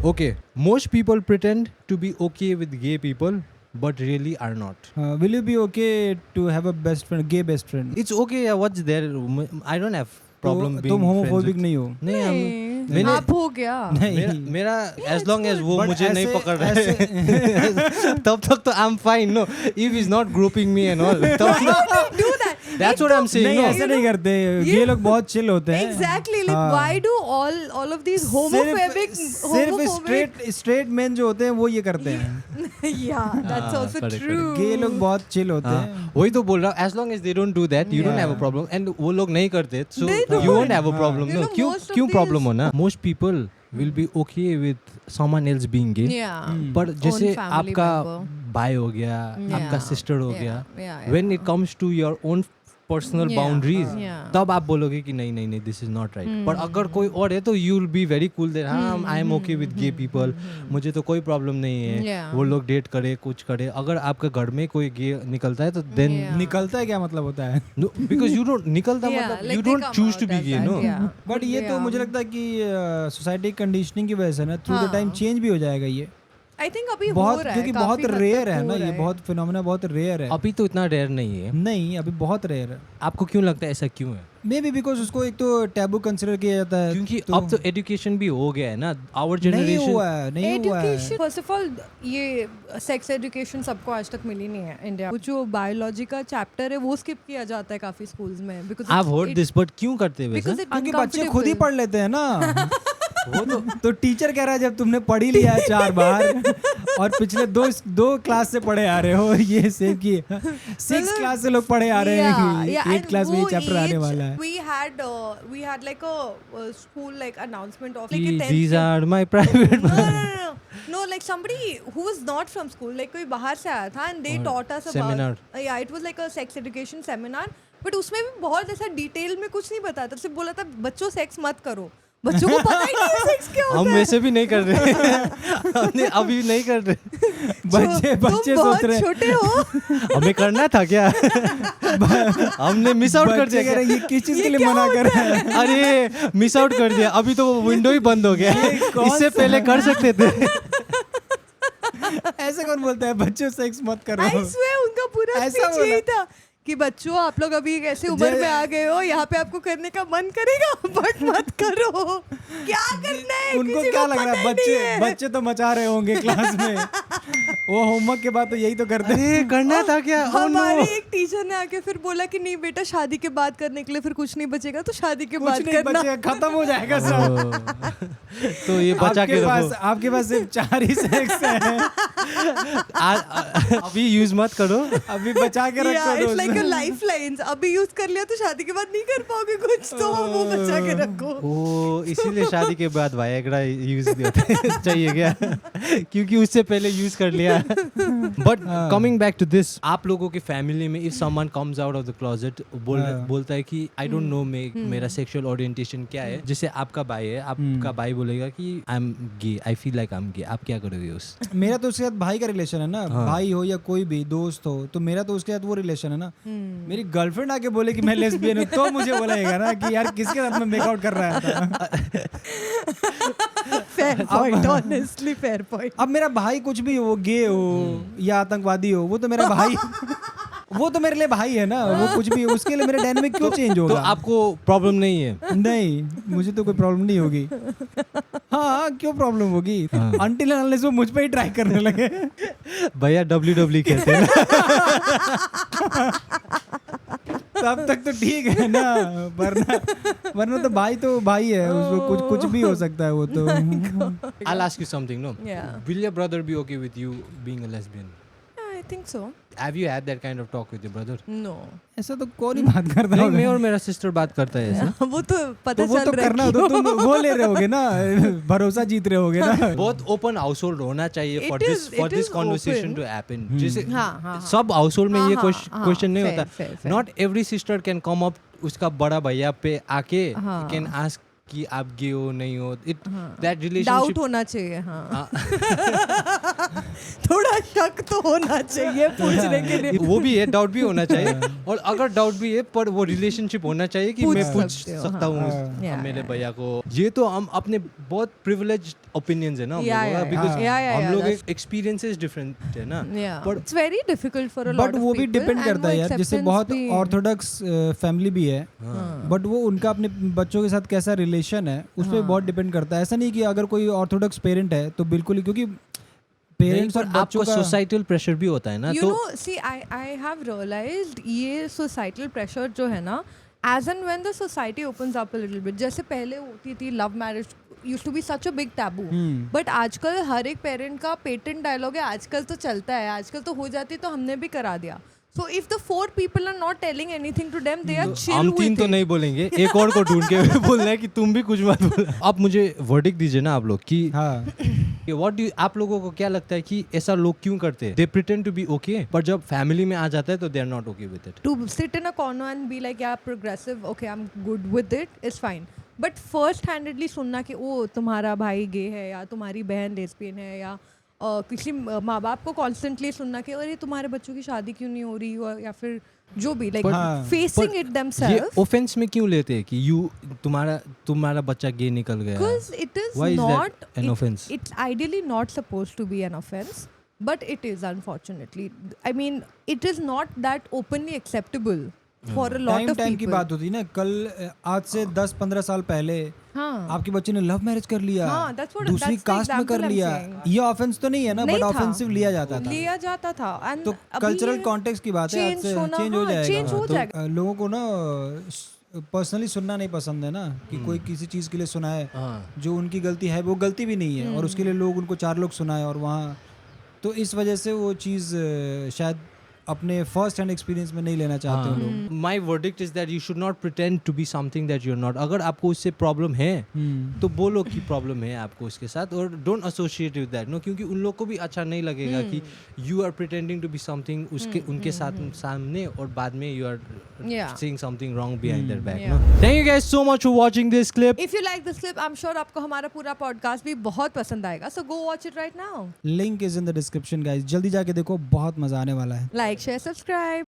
Okay, most people pretend to be okay with gay people, but really are not. Will you be okay to have a best friend, gay best friend? It's okay. What's there? I don't have problem being तुम friends homophobic with. नहीं हो? नहीं, नहीं, आप हो क्या? मेरा as long as वो But मुझे नहीं ऐसे- पकड़ रहा है तब तक तो I'm fine. No, if he's not groping me and all. Do that. That's what I'm saying. नहीं No. ऐसे नहीं करते, ये लोग बहुत chill होते हैं. Exactly. Like, हाँ. why do all of these homophobic? सिर्फ straight men जो होते हैं वो ये करते हैं. Yeah, that's also correct, true. Gay लोग बहुत chill होते हैं. वही तो बोल रहा हूँ. As long as they don't do that, you don't have a problem. And वो लोग नहीं करते, so They you don't. won't have a problem. You No, know, क्यों most of क्यों these- problem हो ना? Most people will be okay with someone else being gay. Yeah. पर जैसे family आपका member. भाई हो गया, आपका Yeah. सिस्टर हो Yeah, गया, yeah, when yeah. it comes to your own personal Yeah, boundaries yeah. तब आप बोलोगे कि नहीं नहीं नहीं दिस इज नॉट राइट. पर अगर कोई और है तो you will be very cool there. हाँ, I am okay with gay people, मुझे तो कोई प्रॉब्लम नहीं है. Yeah. वो लोग डेट करे कुछ करे. अगर आपके घर में कोई गे निकलता है तो देन Yeah. निकलता है क्या मतलब होता है? बिकॉज यू डोंट निकलता Yeah, मतलब like you they don't come choose to out be as gay. that, no, yeah. But ये तो मुझे लगता है कि सोसाइटी कंडीशनिंग की वजह से ना थ्रू द हाँ. टाइम चेंज भी हो जाएगा ये. I think अभी हो बहुत रहा है. क्योंकि काफी बहुत हद तक रेयर है हो ना रहा ये, है. बहुत फिनोमेना बहुत रेयर है. अभी तो इतना रेयर नहीं है. नहीं अभी बहुत रेयर है. आपको क्यों लगता है ऐसा क्यों है? मे बी बिकॉज उसको एक तो टैबू कंसिडर किया जाता है. क्योंकि अब तो एजुकेशन भी हो गया है ना. आवर नहीं जनरेशन हुआ है, नहीं हुआ है. एजुकेशन फर्स्ट ऑफ ऑल ये सेक्स एजुकेशन सबको आज तक मिली नहीं है इंडिया. वो जो बायोलॉजी का चैप्टर है वो स्किप किया जाता है काफी स्कूल्स में because I have heard this. But क्यों करते हैं वैसा? क्योंकि बच्चे खुद ही पढ़ लेते हैं ना. वो तो टीचर कह रहा है जब तुमने पढ़ ही लिया है 4 बार और पिछले दो क्लास से पढ़े आ रहे हो और ये सेव किए 6 क्लास से लोग पढ़े आ रहे हैं कि 8 क्लास में ये चैप्टर आने वाला है. we had like a school like announcement of like a 10th these are my private. no like somebody who was not from school like कोई बाहर से आया था and they taught us seminar. about yeah it was like a sex education seminar but उसमें भी बहुत ऐसा detail में कुछ नहीं बताता. सिर्फ बोला था बच्चों सेक्स मत करो. बच्चों को पता ही नहीं है सेक्स क्या होता है. हम वैसे भी नहीं कर रहे. हमने अभी नहीं कर रहे. बच्चे तुम सोच रहे बहुत छोटे हो. हमें करना था क्या? हमने मिस आउट कर बच्चे कह दिया. रहे हैं, ये किस चीज के लिए मना कर रहे हैं? अरे मिस आउट कर दिया. अभी तो विंडो ही बंद हो गया. कौन इससे सा- पहले कर सकते थे. ऐसे कौन बोलता है बच्चों सेक्स मत करो? I swear उनका पूरा ऐसा स्पीच यही बोला? था कि बच्चों आप लोग अभी एक ऐसे उम्र में आ गए हो यहाँ पे आपको करने का मन करेगा बट मत करो. क्या करना है उनको किसी क्या को लग रहा पता है ही नहीं है. बच्चे तो मचा रहे होंगे क्लास में. वो होमवर्क के बाद तो यही तो करते हैं. अरे करना था क्या? Oh no. हमारे एक टीचर ने आके फिर बोला कि नहीं बेटा शादी के बाद करने के लिए फिर कुछ नहीं बचेगा तो शादी के कुछ बाद नहीं करना. बचे, खत्म हो जाएगा सब. तो ये बचा के रखो. आपके पास सिर्फ 4 ही सेक्स है. अभी यूज मत करो. अभी बचा के रखो Yeah, it's दोस्त. like your lifelines. अभी यूज कर लिया तो शादी के बाद नहीं कर पाओगे कुछ तो वो बचा के रखो. ओ इसीलिए शादी के बाद वायग्रा यूज चाहिए क्या? क्योंकि उससे पहले यूज कर लिया. But coming back to this, आप लोगों की फैमिली में if someone comes out of the closet बोलता है कि आई डोंट नो मेरा सेक्सुअल ओरिएंटेशन क्या है. जैसे आपका भाई है, आपका भाई बोलेगा कि I am gay, I feel like I am gay, आप क्या करोगे उस? मेरा तो उसके साथ भाई का रिलेशन है ना. भाई हो या कोई भी दोस्त हो तो मेरा तो उसके साथ वो रिलेशन है ना. मेरी गर्लफ्रेंड आके बोले कि मैं लेस्बियन हूँ तो मुझे बोलेगा ना कि यार किसके साथ मैं मेकआउट कर रहा था. Fair point, honestly fair point. अब मेरा भाई कुछ भी हो, वो गे हो या आतंकवादी हो, वो तो मेरा भाई वो तो मेरे लिए भाई है ना. वो कुछ भी हो, उसके लिए मेरा डायनामिक क्यों चेंज तो होगा? आपको प्रॉब्लम नहीं है? नहीं मुझे तो कोई प्रॉब्लम नहीं होगी. हाँ क्यों प्रॉब्लम होगी? अनटिल अनलेस वो मुझ पे ही ट्राई करने लगे. भैया WWE खेलते हैं. तब तक तो ठीक है ना. वरना तो भाई है. उसको कुछ भी हो सकता है वो तो. I'll ask you something. No, Yeah. will your brother be okay with you being a lesbian? I think so. Have you had that kind of talk with your brother? No. ऐसा तो कौन ही बात करता नहीं, होगा. मैं और मेरा सिस्टर बात करता है ऐसा. वो तो पता तो वो चल तो रहा है करना तो तुम वो ले रहे होगे ना. भरोसा जीत रहे होगे ना. बहुत ओपन हाउस होल्ड होना चाहिए It for is- this it is conversation open. To happen. जैसे हाँ. सब हाउस होल्ड में ये हाँ, हाँ, क्वेश्चन नहीं fair, होता. fair, fair. Not every sister can come up उसका बड़ा भैया पे आके हाँ. कैन आस्क कि आप गे हो नहीं हो, इट दैट डाउट रिलेशनशिप होना चाहिए, हाँ थोड़ा शक तो होना चाहिए पूछने के लिए। वो भी है, डाउट भी होना चाहिए, और अगर डाउट भी है पर वो रिलेशनशिप होना चाहिए कि पूछ मैं पूछ सकते हो, सकता हूँ हाँ। मेरे भैया को। ये तो हम अपने बहुत प्रिविलेज्ड ओपिनियंस है ना हम Yeah, लोगों का, yeah, बिकॉज yeah, हम लोग that's- एक्सपीरियंसेस डिफरेंट है ना। पर it's very difficult for a but lot of वो भी डिपेंड करता है यार, जैसे बहुत ऑर्थोडॉक्स फैमिली भी है, बट वो उनका अपने बच्चों के साथ कैसा रिलेशन है उस पर बहुत डिपेंड करता है। ऐसा नहीं कि अगर कोई ऑर्थोडॉक्स पेरेंट है तो बिल्कुल ही, क्योंकि पेरेंट्स और आपको बच्चों का सोसाइटल प्रेशर भी होता है ना, You तो know, see, I have realized ये societal pressure जो है ना, as and when the society opens up a little bit, जैसे पहले होती थी love marriage used to be such a big taboo, but आजकल हर एक पेरेंट का पेटेंट डायलॉग है, आजकल तो चलता है, आजकल तो हो जाती तो हमने भी करा दिया। So if the 4 people are not telling anything to them, they are chill हम with 3 तो it. नहीं बोलेंगे, एक और को ढूंढ के बोलना है कि तुम भी कुछ मत बोलो। आप मुझे वर्डिक्ट दीजिए ना आप लोग कि हाँ व्हाट डू, आप लोगों को क्या लगता है कि ऐसा लोग क्यों करते हैं? They pretend to be okay, पर जब फैमिली में आ जाता है तो they are not okay with it. To sit in a corner and be like, yeah, progressive, okay, I'm good with it, is fine. But first handedly सुनना कि ओ तुम्हारा भाई गे है या तुम्हारी बहन लेस्बियन है, या किसी माँ बाप को कॉन्स्टेंटली सुनना कि अरे तुम्हारे बच्चों की शादी क्यों नहीं हो रही, या फिर जो भी लाइक हाँ, फेसिंग इट ये themselves. ऑफेंस में क्यों लेते हैं कि तुम्हारा बच्चा गे निकल गया? Because it is Why is that not an offense? It's ideally not supposed to be an offense, but it is, unfortunately. I mean, it is not that openly acceptable for a lot time of time की people. बात होती है ना। कल आज से 10-15 साल पहले हाँ, आपके बच्चे ने लव मैरिज कर लिया, हाँ, that's what- दूसरी that's the कास्ट में कर example I'm लिया, saying. ये ऑफेंस तो नहीं है ना, नहीं बट था। ऑफेंसिव लिया जाता था। लिया जाता था। And तो अभी कल्चरल ये कॉन्टेक्स्ट की बात है, आज change से होना, चेंज हो हाँ, जाएगा। change हो तो जाएगा। लोगों को ना पर्सनली सुनना नहीं पसंद है ना, कि कोई किसी चीज़ के लिए सुनाए हाँ। जो उनकी गलती है, वो गलती भी नहीं है, और उसके लिए लोग उनको 4 लोग सुनाए, और वहाँ तो इस वजह से वो चीज़ शायद अपने फर्स्ट हैंड एक्सपीरियंस में नहीं लेना चाहते हो लोग। My verdict is that you should not pretend to be something that you are not. अगर आपको उससे प्रॉब्लम है तो बोलो कि प्रॉब्लम है आपको उसके साथ, और don't associate with that, no, क्योंकि उन लोग को भी अच्छा नहीं लगेगा कि you are pretending to be something उनके साथ सामने, और बाद में you are Yeah. saying something wrong behind their back. Yeah. No? Thank you guys so much for watching this clip. If you like this clip, I'm sure आपको हमारा पूरा podcast भी बहुत पसंद आएगा. So go watch it right now. Link is in the description guys, जल्दी जाके देखो, बहुत मजा आने वाला है। Like, share, subscribe.